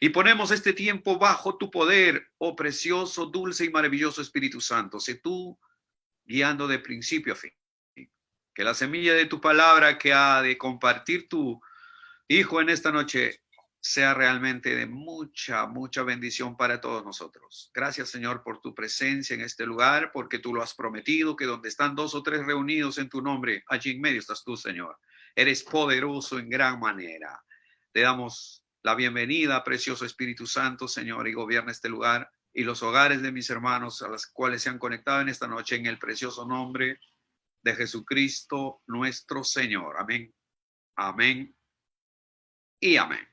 Y ponemos este tiempo bajo tu poder, oh precioso, dulce y maravilloso Espíritu Santo. Sé tú guiando de principio a fin. Que la semilla de tu palabra que ha de compartir tu Hijo en esta noche sea realmente de mucha, mucha bendición para todos nosotros. Gracias, Señor, por tu presencia en este lugar, porque tú lo has prometido, que donde están 2 o 3 reunidos en tu nombre, allí en medio estás tú, Señor. Eres poderoso en gran manera. Te damos la bienvenida, precioso Espíritu Santo, Señor, y gobierna este lugar y los hogares de mis hermanos a los cuales se han conectado en esta noche, en el precioso nombre de Jesucristo, nuestro Señor. Amén, amén y amén.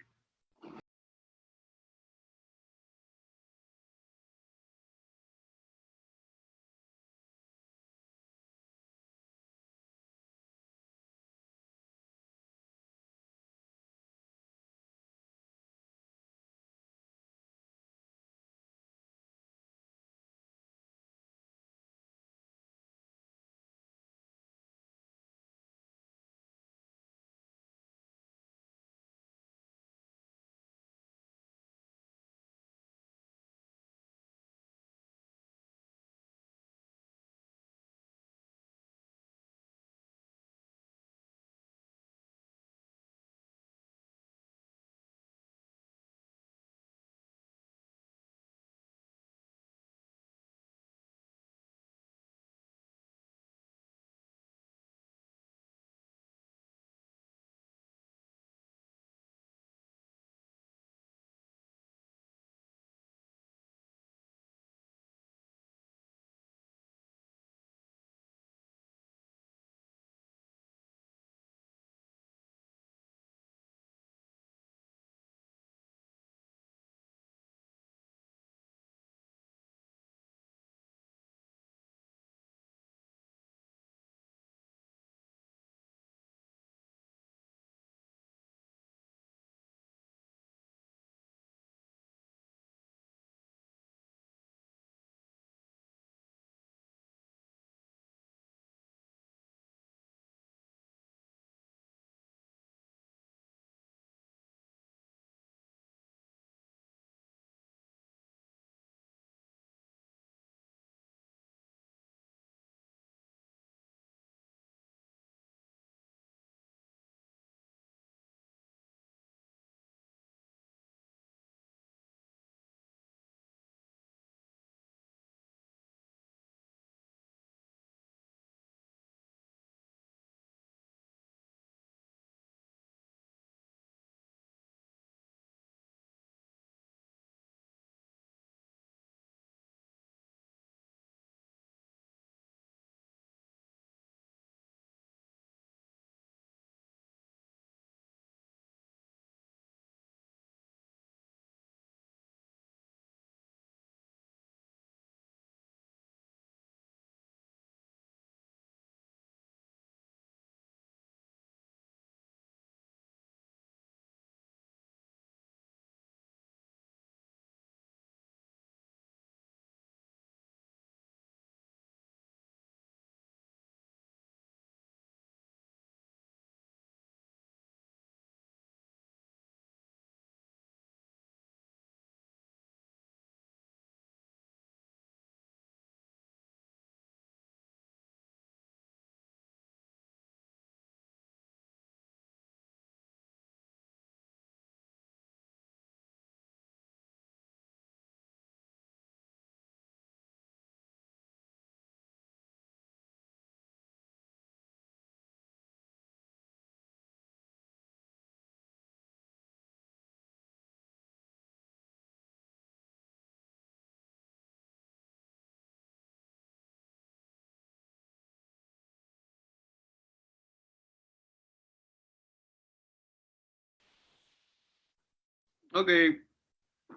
Ok,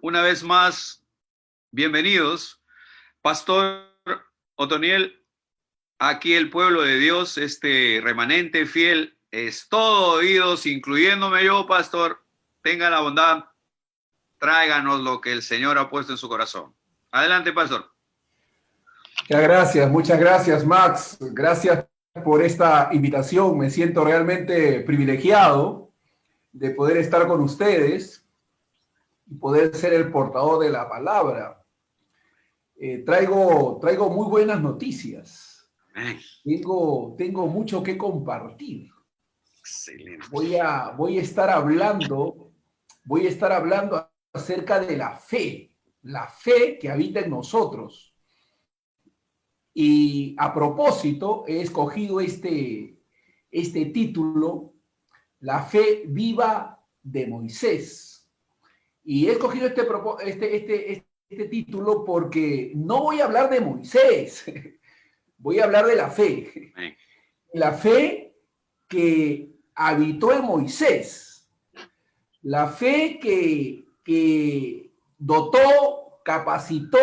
una vez más, bienvenidos. Pastor Otoniel, aquí el pueblo de Dios, este remanente fiel, es todo oídos, incluyéndome yo, pastor. Tenga la bondad, tráiganos lo que el Señor ha puesto en su corazón. Adelante, pastor. Muchas gracias, Max. Gracias por esta invitación. Me siento realmente privilegiado de poder estar con ustedes y poder ser el portador de la palabra. Traigo muy buenas noticias. Amén. Tengo mucho que compartir. Excelente. Voy a estar hablando acerca de la fe que habita en nosotros. Y a propósito, he escogido este título, La fe viva de Moisés. Y he escogido este título porque no voy a hablar de Moisés, voy a hablar de la fe. Amén. La fe que habitó en Moisés. La fe que dotó, capacitó,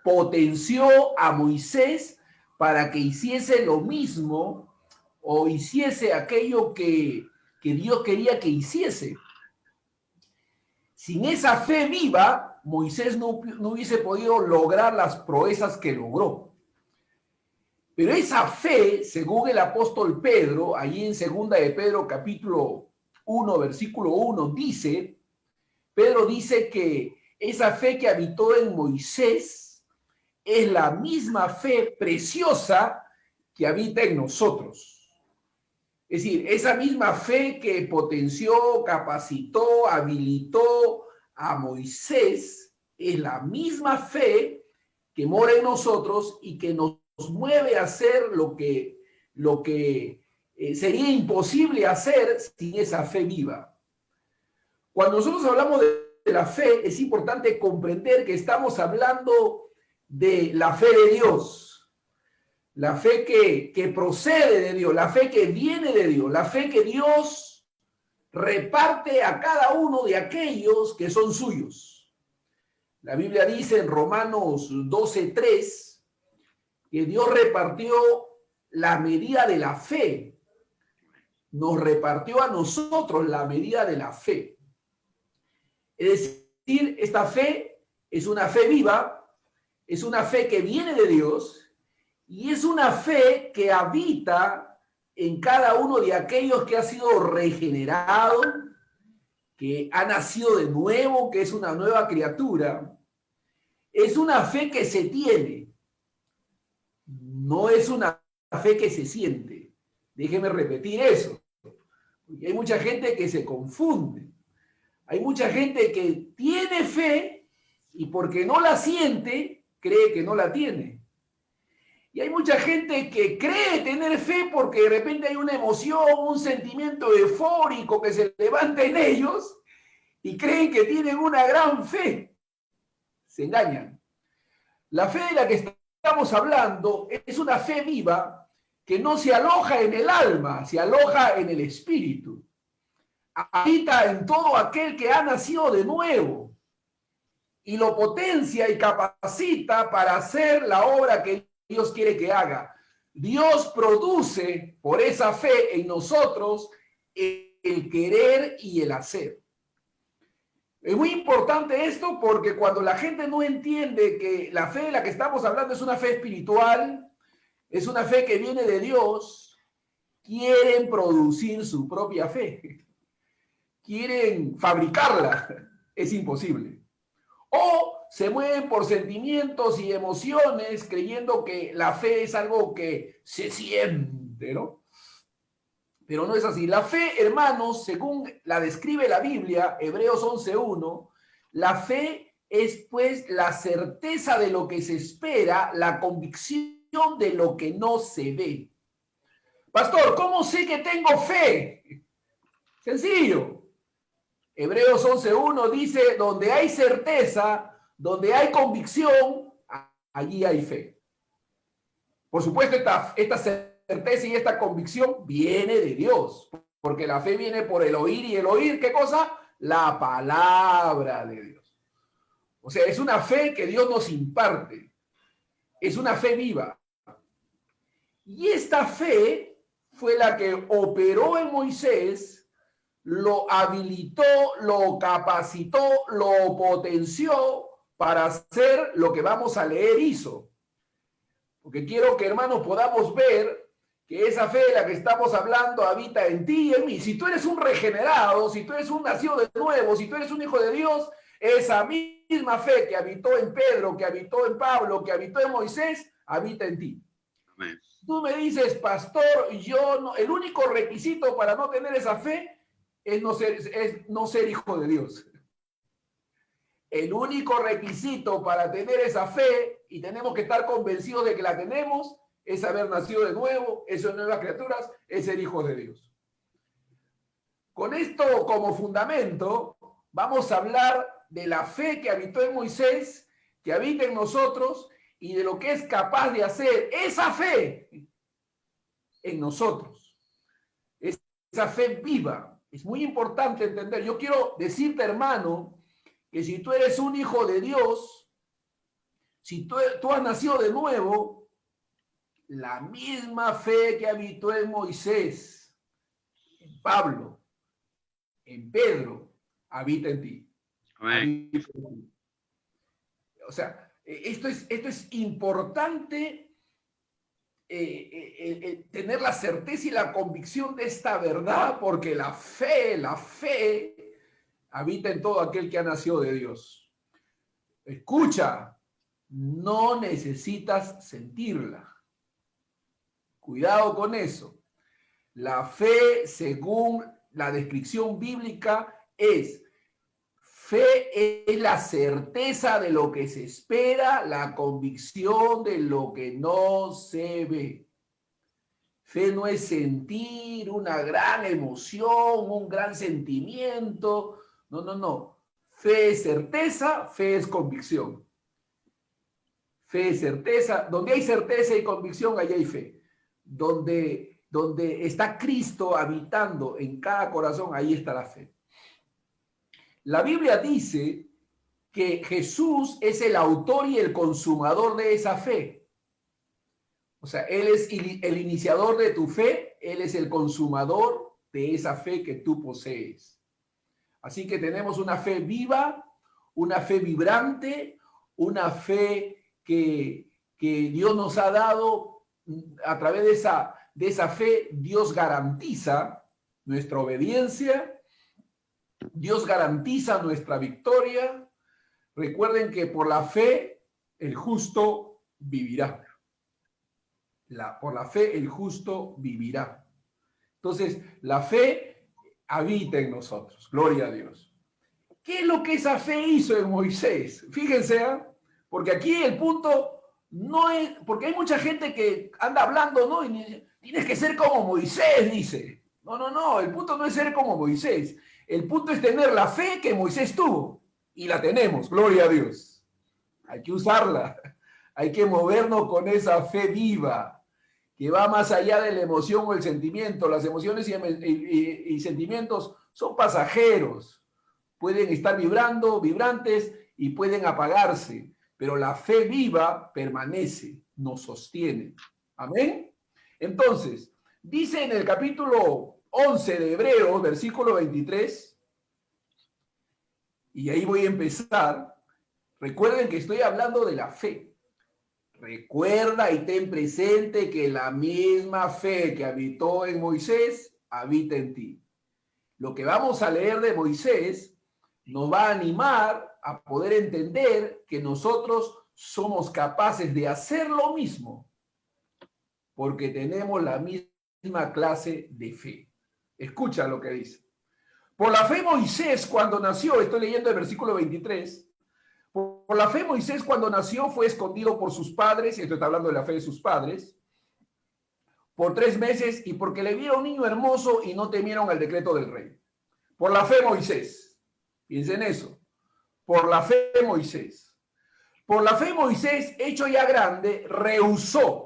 potenció a Moisés para que hiciese lo mismo o hiciese aquello que Dios quería que hiciese. Sin esa fe viva, Moisés no hubiese podido lograr las proezas que logró. Pero esa fe, según el apóstol Pedro, allí en 2 de Pedro capítulo 1, versículo 1, Pedro dice que esa fe que habitó en Moisés es la misma fe preciosa que habita en nosotros. Es decir, esa misma fe que potenció, capacitó, habilitó a Moisés es la misma fe que mora en nosotros y que nos mueve a hacer lo que sería imposible hacer sin esa fe viva. Cuando nosotros hablamos de la fe, es importante comprender que estamos hablando de la fe de Dios. La fe que procede de Dios, la fe que viene de Dios, la fe que Dios reparte a cada uno de aquellos que son suyos. La Biblia dice en Romanos 12:3 que Dios repartió la medida de la fe. Nos repartió a nosotros la medida de la fe. Es decir, esta fe es una fe viva, es una fe que viene de Dios, y es una fe que habita en cada uno de aquellos que ha sido regenerado, que ha nacido de nuevo, que es una nueva criatura. Es una fe que se tiene, no es una fe que se siente. Déjeme repetir eso, porque hay mucha gente que se confunde. Hay mucha gente que tiene fe y porque no la siente, cree que no la tiene. Y hay mucha gente que cree tener fe porque de repente hay una emoción, un sentimiento eufórico que se levanta en ellos y creen que tienen una gran fe. Se engañan. La fe de la que estamos hablando es una fe viva que no se aloja en el alma, se aloja en el espíritu. Habita en todo aquel que ha nacido de nuevo y lo potencia y capacita para hacer la obra que Dios quiere que haga. Dios produce por esa fe en nosotros el querer y el hacer. Es muy importante esto porque cuando la gente no entiende que la fe de la que estamos hablando es una fe espiritual, es una fe que viene de Dios, quieren producir su propia fe. Quieren fabricarla. Es imposible. O se mueven por sentimientos y emociones creyendo que la fe es algo que se siente, ¿no? Pero no es así. La fe, hermanos, según la describe la Biblia, Hebreos 11:1, la fe es pues la certeza de lo que se espera, la convicción de lo que no se ve. Pastor, ¿cómo sé que tengo fe? Sencillo. Hebreos 11:1 dice, donde hay certeza, donde hay convicción, allí hay fe. Por supuesto, esta certeza y esta convicción viene de Dios, porque la fe viene por el oír y el oír, ¿qué cosa? La palabra de Dios. O sea, es una fe que Dios nos imparte, es una fe viva. Y esta fe fue la que operó en Moisés, lo habilitó, lo capacitó, lo potenció para hacer lo que vamos a leer hizo. Porque quiero que, hermanos, podamos ver que esa fe de la que estamos hablando habita en ti y en mí. Si tú eres un regenerado, si tú eres un nacido de nuevo, si tú eres un hijo de Dios, Esa misma fe que habitó en Pedro, que habitó en Pablo, que habitó en Moisés, habita en ti. Amén. Tú me dices, pastor, yo no, el único requisito para no tener esa fe es no ser hijo de Dios. El único requisito para tener esa fe, y tenemos que estar convencidos de que la tenemos, es haber nacido de nuevo, es ser nuevas criaturas, es ser hijos de Dios. Con esto como fundamento, vamos a hablar de la fe que habitó en Moisés, que habita en nosotros, y de lo que es capaz de hacer esa fe en nosotros. Esa fe viva. Es muy importante entender. Yo quiero decirte, hermano, que si tú eres un hijo de Dios, si tú has nacido de nuevo, la misma fe que habitó en Moisés, en Pablo, en Pedro, habita en ti. Amén. Habita en ti. O sea, esto es importante, tener la certeza y la convicción de esta verdad, porque la fe habita en todo aquel que ha nacido de Dios. Escucha, no necesitas sentirla. Cuidado con eso. La fe, según la descripción bíblica, fe es la certeza de lo que se espera, la convicción de lo que no se ve. Fe no es sentir una gran emoción, un gran sentimiento. No. Fe es certeza, fe es convicción. Fe es certeza. Donde hay certeza y convicción, allí hay fe. Donde está Cristo habitando en cada corazón, ahí está la fe. La Biblia dice que Jesús es el autor y el consumador de esa fe. O sea, Él es el iniciador de tu fe, Él es el consumador de esa fe que tú posees. Así que tenemos una fe viva, una fe vibrante, una fe que Dios nos ha dado. A través de esa fe, Dios garantiza nuestra obediencia, Dios garantiza nuestra victoria. Recuerden que por la fe el justo vivirá. Por la fe el justo vivirá. Entonces, la fe habita en nosotros. Gloria a Dios. ¿Qué es lo que esa fe hizo en Moisés? Fíjense, porque aquí el punto no es, porque hay mucha gente que anda hablando, ¿no? Y tienes que ser como Moisés, dice. No, el punto no es ser como Moisés. El punto es tener la fe que Moisés tuvo. Y la tenemos, gloria a Dios. Hay que usarla. Hay que movernos con esa fe viva, que va más allá de la emoción o el sentimiento. Las emociones y sentimientos son pasajeros. Pueden estar vibrantes y pueden apagarse, pero la fe viva permanece, nos sostiene. Amén. Entonces, dice en el capítulo 11 de Hebreos, versículo 23, y ahí voy a empezar. Recuerden que estoy hablando de la fe. Recuerda y ten presente que la misma fe que habitó en Moisés habita en ti. Lo que vamos a leer de Moisés nos va a animar a poder entender que nosotros somos capaces de hacer lo mismo porque tenemos la misma clase de fe. Escucha lo que dice. Por la fe Moisés cuando nació, estoy leyendo el versículo 23, por la fe Moisés cuando nació fue escondido por sus padres, y esto está hablando de la fe de sus padres, por 3 meses y porque le vieron un niño hermoso y no temieron al decreto del rey. Por la fe Moisés, piensen eso, por la fe Moisés. Por la fe Moisés, hecho ya grande, rehusó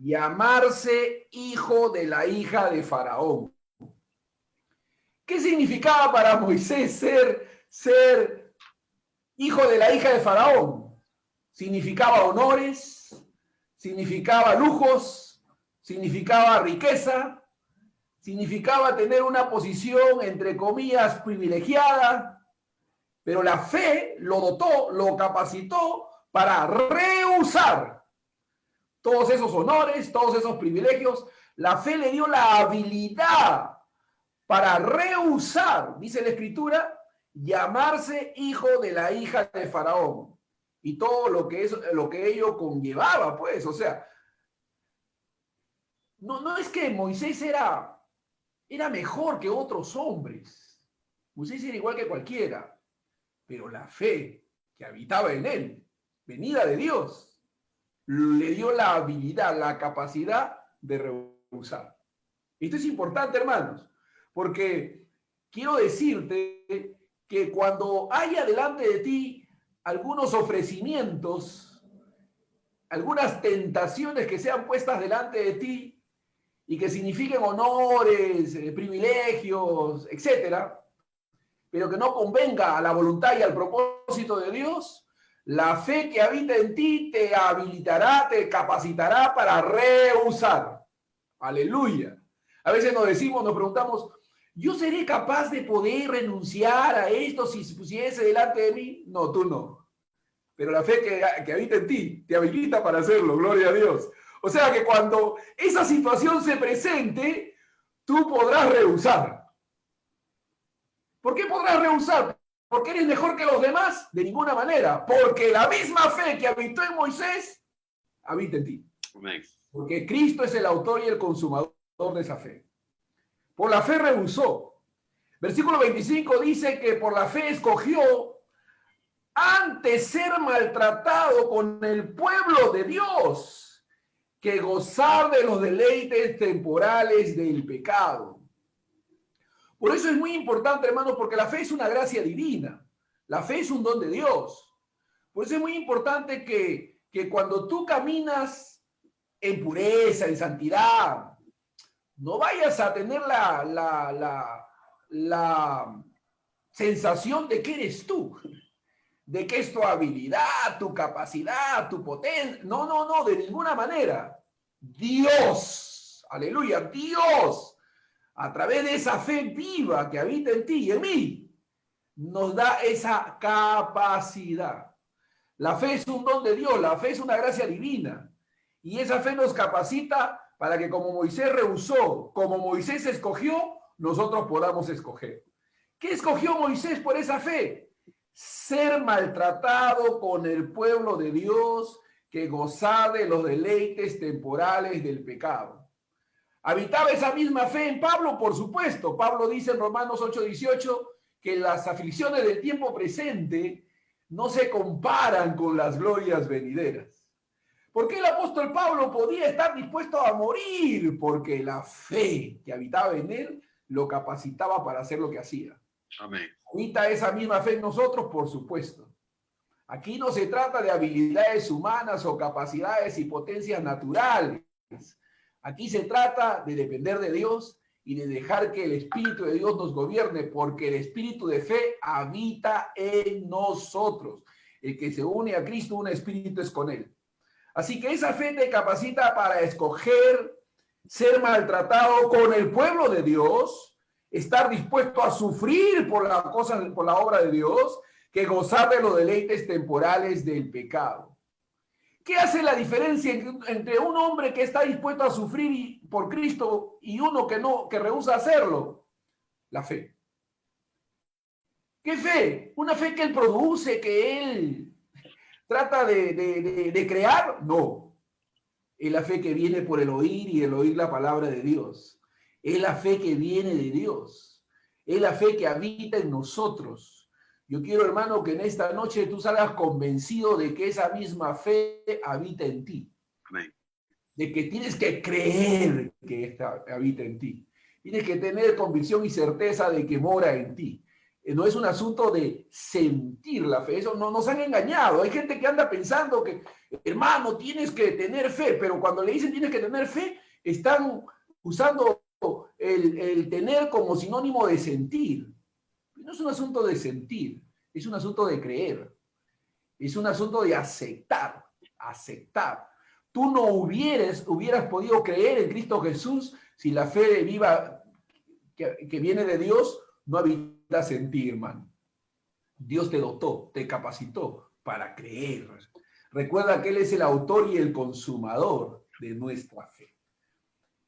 llamarse hijo de la hija de Faraón. ¿Qué significaba para Moisés ser hijo de la hija de Faraón? Significaba honores, significaba lujos, significaba riqueza, significaba tener una posición, entre comillas, privilegiada, pero la fe lo dotó, lo capacitó para rehusar todos esos honores, todos esos privilegios. La fe le dio la habilidad para rehusar, dice la Escritura, llamarse hijo de la hija de Faraón y todo lo que ello conllevaba, pues, o sea, no es que Moisés era mejor que otros hombres. Moisés era igual que cualquiera, pero la fe que habitaba en él, venida de Dios, le dio la habilidad, la capacidad de rehusar. Esto es importante, hermanos, porque quiero decirte que cuando haya delante de ti algunos ofrecimientos, algunas tentaciones que sean puestas delante de ti y que signifiquen honores, privilegios, etcétera, pero que no convenga a la voluntad y al propósito de Dios, la fe que habita en ti te habilitará, te capacitará para rehusar. Aleluya. A veces nos preguntamos, ¿yo seré capaz de poder renunciar a esto si se pusiese delante de mí? No, tú no. Pero la fe que habita en ti te habilita para hacerlo, gloria a Dios. O sea que cuando esa situación se presente, tú podrás rehusar. ¿Por qué podrás rehusar? ¿Porque eres mejor que los demás? De ninguna manera. Porque la misma fe que habitó en Moisés habita en ti. Amén. Porque Cristo es el autor y el consumador de esa fe. Por la fe rehusó. Versículo 25 dice que por la fe escogió antes ser maltratado con el pueblo de Dios que gozar de los deleites temporales del pecado. Por eso es muy importante, hermanos, porque la fe es una gracia divina. La fe es un don de Dios. Por eso es muy importante que cuando tú caminas en pureza, en santidad, no vayas a tener la sensación de que eres tú, de que es tu habilidad, tu capacidad, tu potencia. No, no, no, de ninguna manera. Dios, aleluya, Dios, a través de esa fe viva que habita en ti y en mí, nos da esa capacidad. La fe es un don de Dios, la fe es una gracia divina. Y esa fe nos capacita para que como Moisés rehusó, como Moisés escogió, nosotros podamos escoger. ¿Qué escogió Moisés por esa fe? Ser maltratado con el pueblo de Dios que gozaba de los deleites temporales del pecado. ¿Habitaba esa misma fe en Pablo? Por supuesto. Pablo dice en Romanos 8:18 que las aflicciones del tiempo presente no se comparan con las glorias venideras. ¿Por qué el apóstol Pablo podía estar dispuesto a morir? Porque la fe que habitaba en él lo capacitaba para hacer lo que hacía. Amén. ¿Habita esa misma fe en nosotros? Por supuesto. Aquí no se trata de habilidades humanas o capacidades y potencias naturales. Aquí se trata de depender de Dios y de dejar que el Espíritu de Dios nos gobierne, porque el Espíritu de fe habita en nosotros. El que se une a Cristo, un espíritu es con él. Así que esa fe te capacita para escoger ser maltratado con el pueblo de Dios, estar dispuesto a sufrir por la obra de Dios, que gozar de los deleites temporales del pecado. ¿Qué hace la diferencia entre un hombre que está dispuesto a sufrir por Cristo y uno que rehúsa hacerlo? La fe. ¿Qué fe? Una fe que él produce, que él trata de crear. No. Es la fe que viene por el oír y el oír la palabra de Dios. Es la fe que viene de Dios. Es la fe que habita en nosotros. Yo quiero, hermano, que en esta noche tú salgas convencido de que esa misma fe habita en ti. Amén. De que tienes que creer que esta habita en ti. Tienes que tener convicción y certeza de que mora en ti. No es un asunto de sentir la fe. Eso no nos han engañado. Hay gente que anda pensando que, hermano, tienes que tener fe, pero cuando le dicen tienes que tener fe, están usando el tener como sinónimo de sentir. No es un asunto de sentir, es un asunto de creer, es un asunto de aceptar. Tú no hubieras podido creer en Cristo Jesús si la fe viva que viene de Dios no habitas en ti, hermano. Dios te dotó, te capacitó para creer. Recuerda que Él es el autor y el consumador de nuestra fe.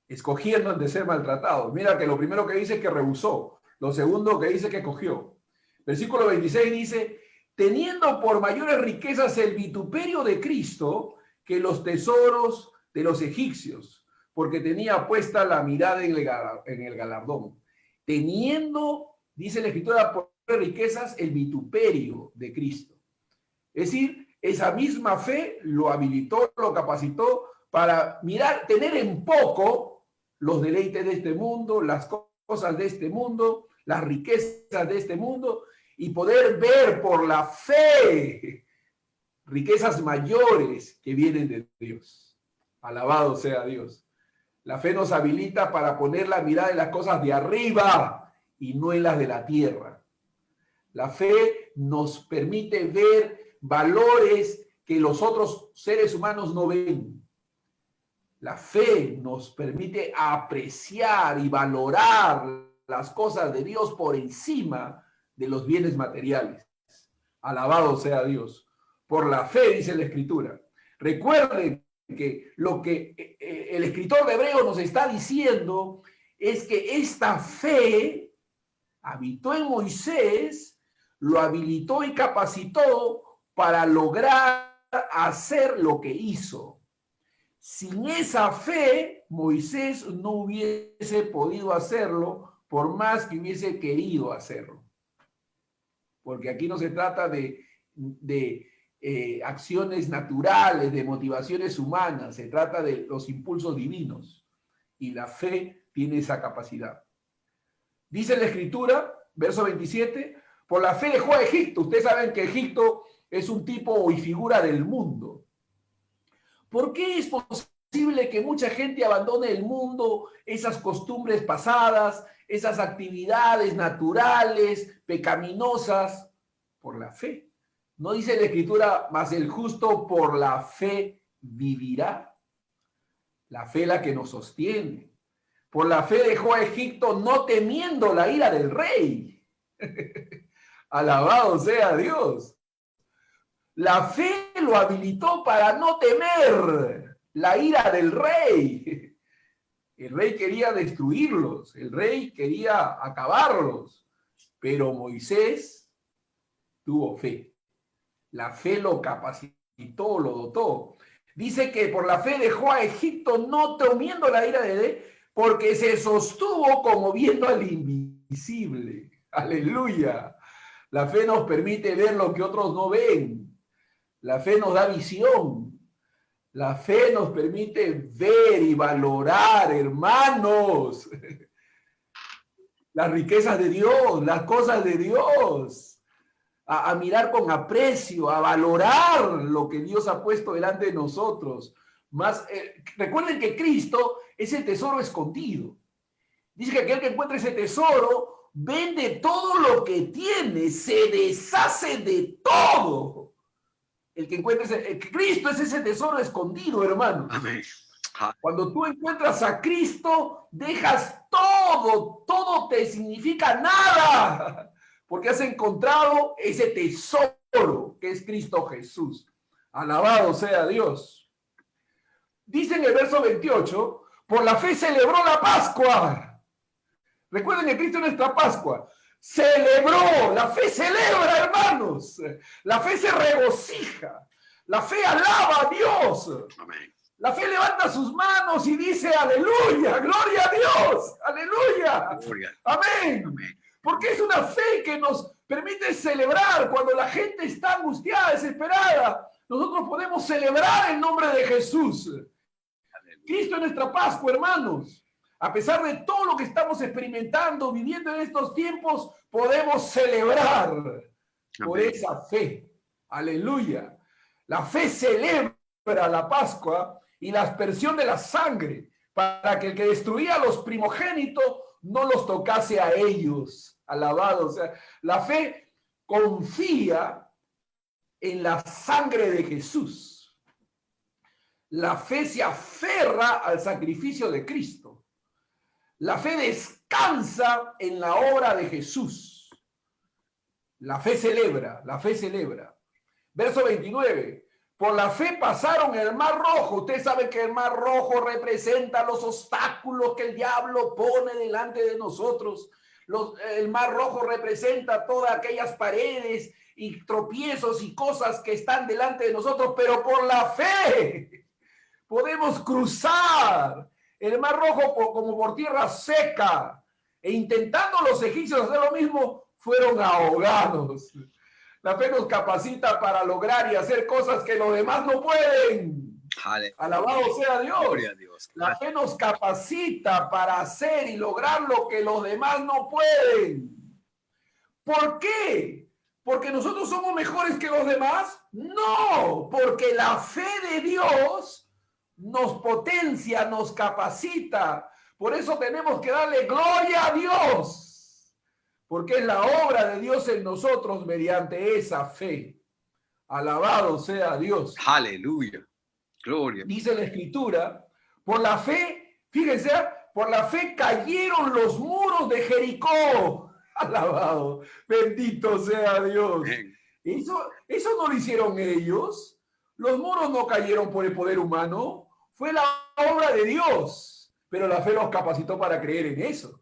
Escogiendo de ser maltratado. Mira que lo primero que dice es que rehusó. Lo segundo que dice que cogió. Versículo 26 dice, teniendo por mayores riquezas el vituperio de Cristo que los tesoros de los egipcios, porque tenía puesta la mirada en el galardón. Teniendo, dice la Escritura, por riquezas el vituperio de Cristo. Es decir, esa misma fe lo habilitó, lo capacitó para mirar, tener en poco los deleites de este mundo, las cosas de este mundo, las riquezas de este mundo, y poder ver por la fe riquezas mayores que vienen de Dios. Alabado sea Dios. La fe nos habilita para poner la mirada en las cosas de arriba y no en las de la tierra. La fe nos permite ver valores que los otros seres humanos no ven. La fe nos permite apreciar y valorar las cosas de Dios por encima de los bienes materiales. Alabado sea Dios. Por la fe, dice la Escritura. Recuerden que lo que el escritor de Hebreos nos está diciendo es que esta fe habitó en Moisés, lo habilitó y capacitó para lograr hacer lo que hizo. Sin esa fe, Moisés no hubiese podido hacerlo por más que hubiese querido hacerlo. Porque aquí no se trata de acciones naturales, de motivaciones humanas, se trata de los impulsos divinos. Y la fe tiene esa capacidad. Dice la Escritura, verso 27, por la fe dejó a Egipto. Ustedes saben que Egipto es un tipo y figura del mundo. ¿Por qué es posible que mucha gente abandone el mundo, esas costumbres pasadas, esas actividades naturales, pecaminosas? Por la fe. ¿No dice la Escritura, mas el justo por la fe vivirá? La fe la que nos sostiene. Por la fe dejó a Egipto no temiendo la ira del rey. Alabado sea Dios. La fe lo habilitó para no temer la ira del rey. El rey quería destruirlos, el rey quería acabarlos, pero Moisés tuvo fe. La fe lo capacitó, lo dotó. Dice que por la fe dejó a Egipto no temiendo la ira de Dios, porque se sostuvo como viendo al invisible. Aleluya. La fe nos permite ver lo que otros no ven. La fe nos da visión. La fe nos permite ver y valorar, hermanos, las riquezas de Dios, las cosas de Dios. A mirar con aprecio, a valorar lo que Dios ha puesto delante de nosotros. Recuerden que Cristo es el tesoro escondido. Dice que aquel que encuentra ese tesoro vende todo lo que tiene, se deshace de todo. El que encuentra Cristo es ese tesoro escondido, hermano. Amén. Cuando tú encuentras a Cristo, dejas todo, todo te significa nada, porque has encontrado ese tesoro que es Cristo Jesús. Alabado sea Dios. Dice en el verso 28, por la fe celebró la Pascua. Recuerden que Cristo es nuestra Pascua. Celebró, la fe celebra, hermanos. La fe se regocija. La fe alaba a Dios. Amén. La fe levanta sus manos y dice, aleluya, gloria a Dios, aleluya, Gloria. amén. Amén. Porque es una fe que nos permite celebrar cuando la gente está angustiada, desesperada. Nosotros podemos celebrar el nombre de Jesús. Aleluya. Cristo es nuestra Pascua, hermanos. A pesar de todo lo que estamos experimentando, viviendo en estos tiempos, podemos celebrar por Amén. esa fe. Aleluya. La fe celebra la Pascua y la aspersión de la sangre para que el que destruía a los primogénitos no los tocase a ellos. Alabado. O sea, la fe confía en la sangre de Jesús. La fe se aferra al sacrificio de Cristo. La fe descansa en la obra de Jesús. La fe celebra, la fe celebra. Verso 29. Por la fe pasaron el mar rojo. Ustedes saben que el mar rojo representa los obstáculos que el diablo pone delante de nosotros. El Mar Rojo representa todas aquellas paredes y tropiezos y cosas que están delante de nosotros, pero por la fe podemos cruzar el Mar Rojo como por tierra seca. E intentando los egipcios hacer lo mismo, fueron ahogados. La fe nos capacita para lograr y hacer cosas que los demás no pueden. Alabado sea Dios. Gloria a Dios. La fe nos capacita para hacer y lograr lo que los demás no pueden. ¿Por qué? ¿Porque nosotros somos mejores que los demás? No, porque la fe de Dios nos potencia, nos capacita. Por eso tenemos que darle gloria a Dios, porque es la obra de Dios en nosotros mediante esa fe. Alabado sea Dios. Aleluya. Gloria. Dice la Escritura, por la fe, fíjense, por la fe cayeron los muros de Jericó. Alabado, bendito sea Dios. Eso no lo hicieron ellos. Los muros no cayeron por el poder humano, fue la obra de Dios. Pero la fe los capacitó para creer en eso.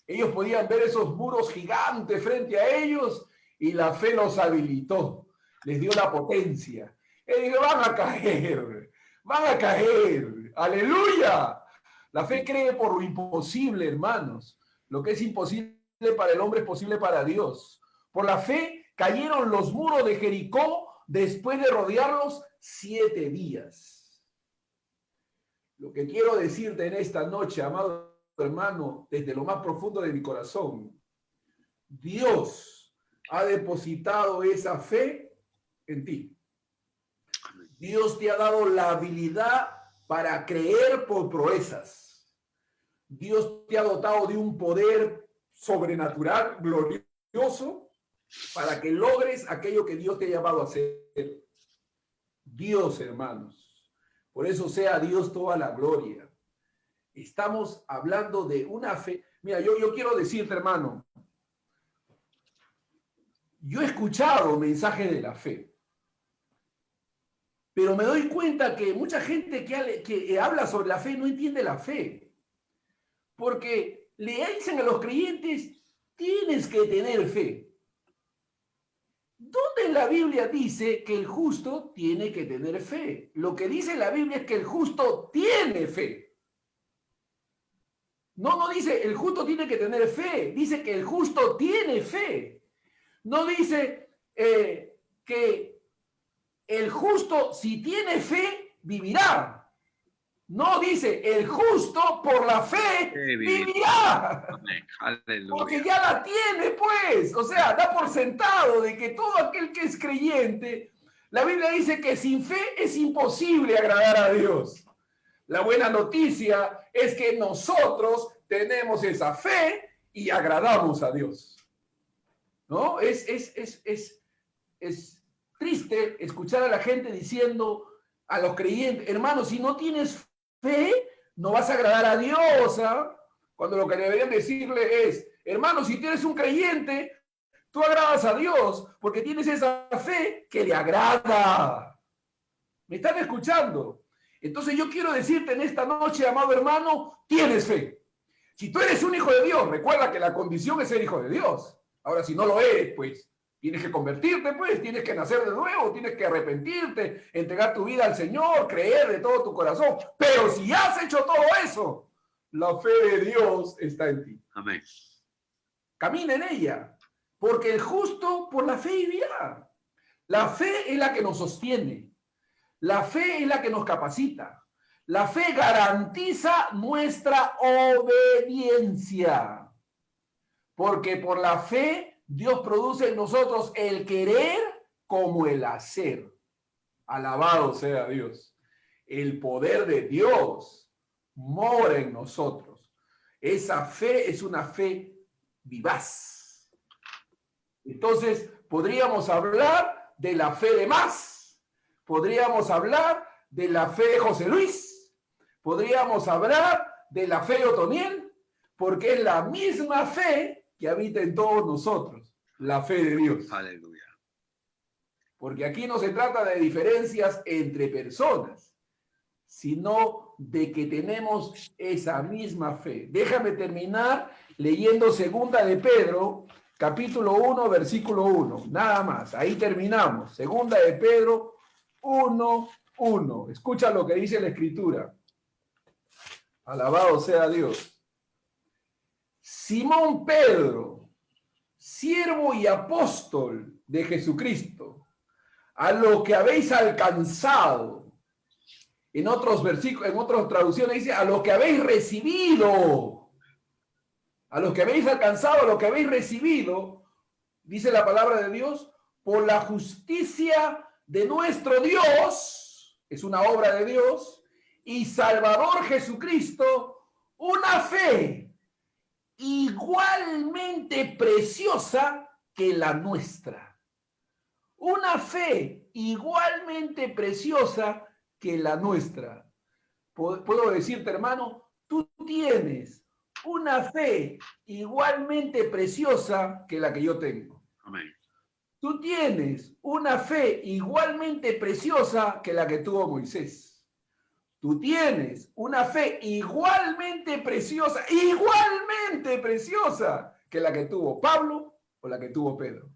Ellos podían ver esos muros gigantes frente a ellos y la fe los habilitó, les dio la potencia. Y dijo, van a caer, aleluya. La fe cree por lo imposible, hermanos. Lo que es imposible para el hombre es posible para Dios. Por la fe cayeron los muros de Jericó después de rodearlos 7 días. Lo que quiero decirte en esta noche, amado hermano, desde lo más profundo de mi corazón, Dios ha depositado esa fe en ti. Dios te ha dado la habilidad para creer por proezas. Dios te ha dotado de un poder sobrenatural, glorioso, para que logres aquello que Dios te ha llamado a hacer. Dios, hermanos. Por eso sea a Dios toda la gloria. Estamos hablando de una fe. Mira, yo quiero decirte, hermano, yo he escuchado mensajes de la fe, pero me doy cuenta que mucha gente que habla sobre la fe no entiende la fe. Porque le dicen a los creyentes, tienes que tener fe. ¿Dónde en la Biblia dice que el justo tiene que tener fe? Lo que dice la Biblia es que el justo tiene fe. No dice el justo tiene que tener fe, dice que el justo tiene fe. No dice que el justo si tiene fe vivirá. No dice el justo por la fe vivirá. Porque ya la tiene, pues. O sea, da por sentado de que todo aquel que es creyente, la Biblia dice que sin fe es imposible agradar a Dios. La buena noticia es que nosotros tenemos esa fe y agradamos a Dios. ¿No? Es triste escuchar a la gente diciendo a los creyentes, hermanos, si no tienes fe, no vas a agradar a Dios, ¿ah? Cuando lo que deberían decirle es, hermano, si tienes un creyente, tú agradas a Dios porque tienes esa fe que le agrada. ¿Me están escuchando? Entonces yo quiero decirte en esta noche, amado hermano, tienes fe. Si tú eres un hijo de Dios, recuerda que la condición es ser hijo de Dios. Ahora, si no lo eres, pues tienes que convertirte, pues, tienes que nacer de nuevo, tienes que arrepentirte, entregar tu vida al Señor, creer de todo tu corazón. Pero si has hecho todo eso, la fe de Dios está en ti. Amén. Camina en ella, porque el justo por la fe vivirá. La fe es la que nos sostiene. La fe es la que nos capacita. La fe garantiza nuestra obediencia. Porque por la fe Dios produce en nosotros el querer como el hacer. Alabado sea Dios. El poder de Dios mora en nosotros. Esa fe es una fe vivaz. Entonces, podríamos hablar de la fe de Más. Podríamos hablar de la fe de José Luis. Podríamos hablar de la fe de Otoniel, porque es la misma fe que habita en todos nosotros, la fe de Dios. Aleluya. Porque aquí no se trata de diferencias entre personas, sino de que tenemos esa misma fe. Déjame terminar leyendo segunda de Pedro, capítulo 1, versículo 1. Nada más, ahí terminamos. Segunda de Pedro 1, 1. Escucha lo que dice la Escritura. Alabado sea Dios. Simón Pedro, siervo y apóstol de Jesucristo, a lo que habéis alcanzado. En otros versículos, en otras traducciones dice, a lo que habéis recibido. A los que habéis alcanzado, a lo que habéis recibido, dice la palabra de Dios, por la justicia de nuestro Dios, es una obra de Dios, y Salvador Jesucristo, una fe igualmente preciosa que la nuestra. Una fe igualmente preciosa que la nuestra. Puedo decirte, hermano, tú tienes una fe igualmente preciosa que la que yo tengo. Amén. Tú tienes una fe igualmente preciosa que la que tuvo Moisés. Tú tienes una fe igualmente preciosa que la que tuvo Pablo o la que tuvo Pedro.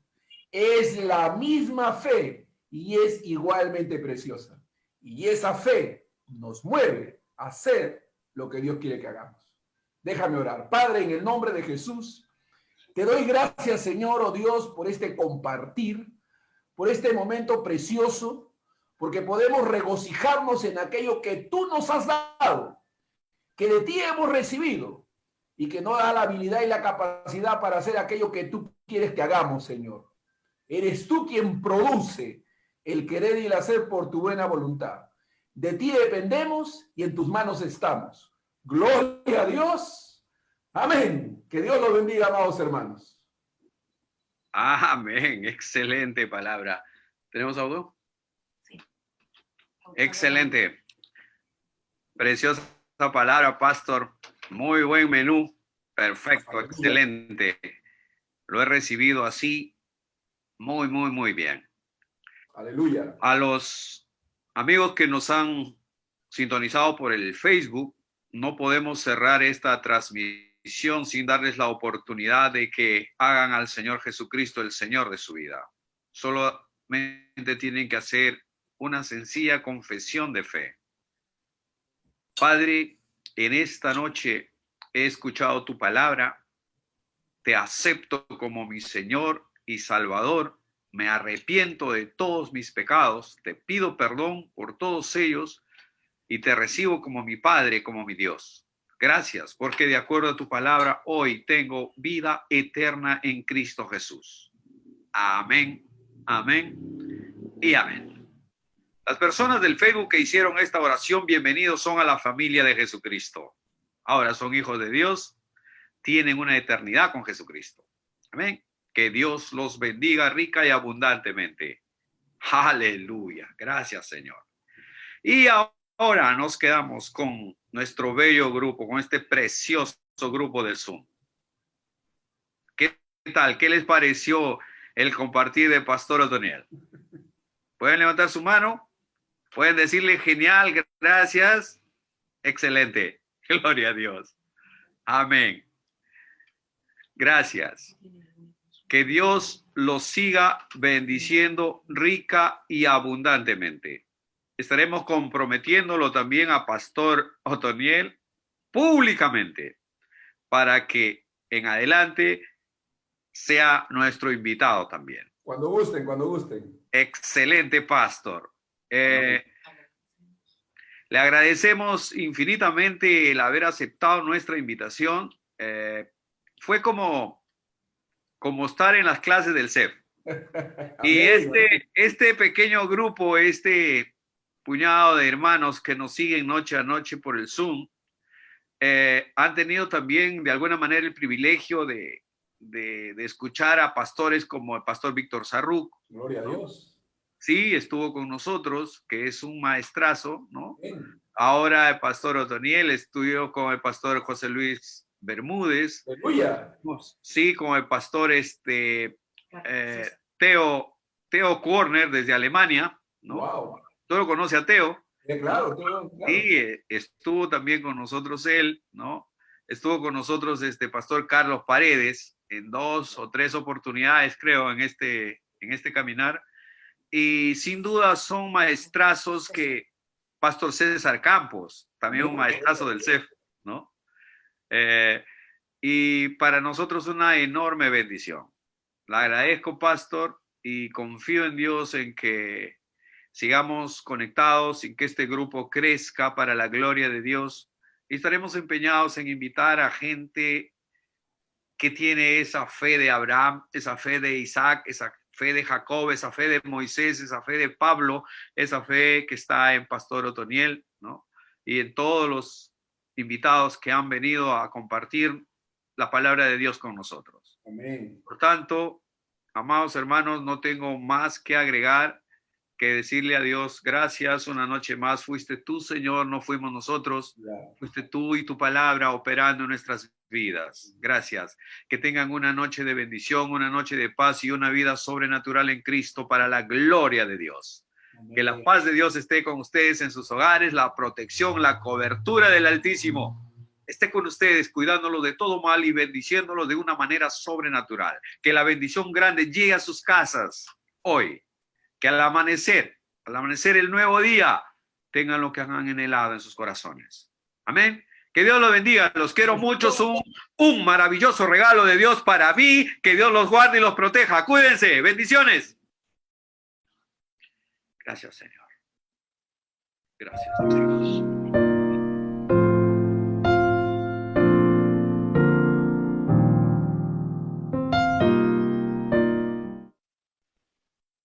Es la misma fe y es igualmente preciosa. Y esa fe nos mueve a hacer lo que Dios quiere que hagamos. Déjame orar. Padre, en el nombre de Jesús, te doy gracias, Señor, oh Dios, por este compartir, por este momento precioso, porque podemos regocijarnos en aquello que tú nos has dado, que de ti hemos recibido y que nos da la habilidad y la capacidad para hacer aquello que tú quieres que hagamos, Señor. Eres tú quien produce el querer y el hacer por tu buena voluntad. De ti dependemos y en tus manos estamos. Gloria a Dios. Amén. Que Dios los bendiga, amados hermanos. Amén. Excelente palabra. ¿Tenemos audio? Sí. Excelente. Preciosa palabra, pastor. Muy buen menú. Perfecto, excelente. Lo he recibido así. Muy, muy, muy bien. Aleluya. A los amigos que nos han sintonizado por el Facebook, no podemos cerrar esta transmisión sin darles la oportunidad de que hagan al Señor Jesucristo el Señor de su vida. Solamente tienen que hacer una sencilla confesión de fe. Padre, en esta noche he escuchado tu palabra, te acepto como mi Señor y Salvador, me arrepiento de todos mis pecados, te pido perdón por todos ellos y te recibo como mi Padre, como mi Dios. Gracias, porque de acuerdo a tu palabra, hoy tengo vida eterna en Cristo Jesús. Amén, amén y amén. Las personas del Facebook que hicieron esta oración, bienvenidos son a la familia de Jesucristo. Ahora son hijos de Dios, tienen una eternidad con Jesucristo. Amén. Que Dios los bendiga rica y abundantemente. Aleluya. Gracias, Señor. Y ahora nos quedamos con nuestro bello grupo, con este precioso grupo del Zoom. ¿Qué tal? ¿Qué les pareció el compartir de Pastor Otoniel? ¿Pueden levantar su mano? ¿Pueden decirle genial, gracias? Excelente. Gloria a Dios. Amén. Gracias. Que Dios los siga bendiciendo rica y abundantemente. Estaremos comprometiéndolo también a Pastor Otoniel públicamente para que en adelante sea nuestro invitado también. Cuando gusten, cuando gusten. Excelente, Pastor. Le agradecemos infinitamente el haber aceptado nuestra invitación. Fue como estar en las clases del CEF. Y este pequeño grupo, este puñado de hermanos que nos siguen noche a noche por el Zoom, han tenido también de alguna manera el privilegio de escuchar a pastores como el pastor Víctor Sarruc. Gloria a Dios. Sí, estuvo con nosotros, que es un maestrazo, ¿no? Bien. Ahora el pastor Otoniel estudió con el pastor José Luis Bermúdez. Aleluya. Sí, con el pastor Teo Corner desde Alemania, ¿no? Wow. Todo lo conoce a Teo. Claro, claro. Sí, estuvo también con nosotros él, ¿no? Estuvo con nosotros este pastor Carlos Paredes en 2 o 3 oportunidades, creo, en este caminar. Y sin duda son maestrazos que Pastor César Campos, también un maestrazo del CEF, ¿no? Eh, y para nosotros una enorme bendición. Le agradezco, Pastor, y confío en Dios en que sigamos conectados y que este grupo crezca para la gloria de Dios. Y estaremos empeñados en invitar a gente que tiene esa fe de Abraham, esa fe de Isaac, esa fe de Jacob, esa fe de Moisés, esa fe de Pablo, esa fe que está en Pastor Otoniel, ¿no? Y en todos los invitados que han venido a compartir la palabra de Dios con nosotros. Amén. Por tanto, amados hermanos, no tengo más que agregar que decirle a Dios, gracias, una noche más, fuiste tú, Señor, no fuimos nosotros, fuiste tú y tu palabra operando en nuestras vidas. Gracias. Que tengan una noche de bendición, una noche de paz y una vida sobrenatural en Cristo para la gloria de Dios. Amén. Que la paz de Dios esté con ustedes en sus hogares, la protección, la cobertura del Altísimo esté con ustedes, cuidándolos de todo mal y bendiciéndolos de una manera sobrenatural. Que la bendición grande llegue a sus casas hoy. Que al amanecer el nuevo día, tengan lo que han anhelado en sus corazones. Amén. Que Dios los bendiga. Los quiero mucho. Es un maravilloso regalo de Dios para mí. Que Dios los guarde y los proteja. Cuídense. Bendiciones. Gracias, Señor. Gracias, Dios.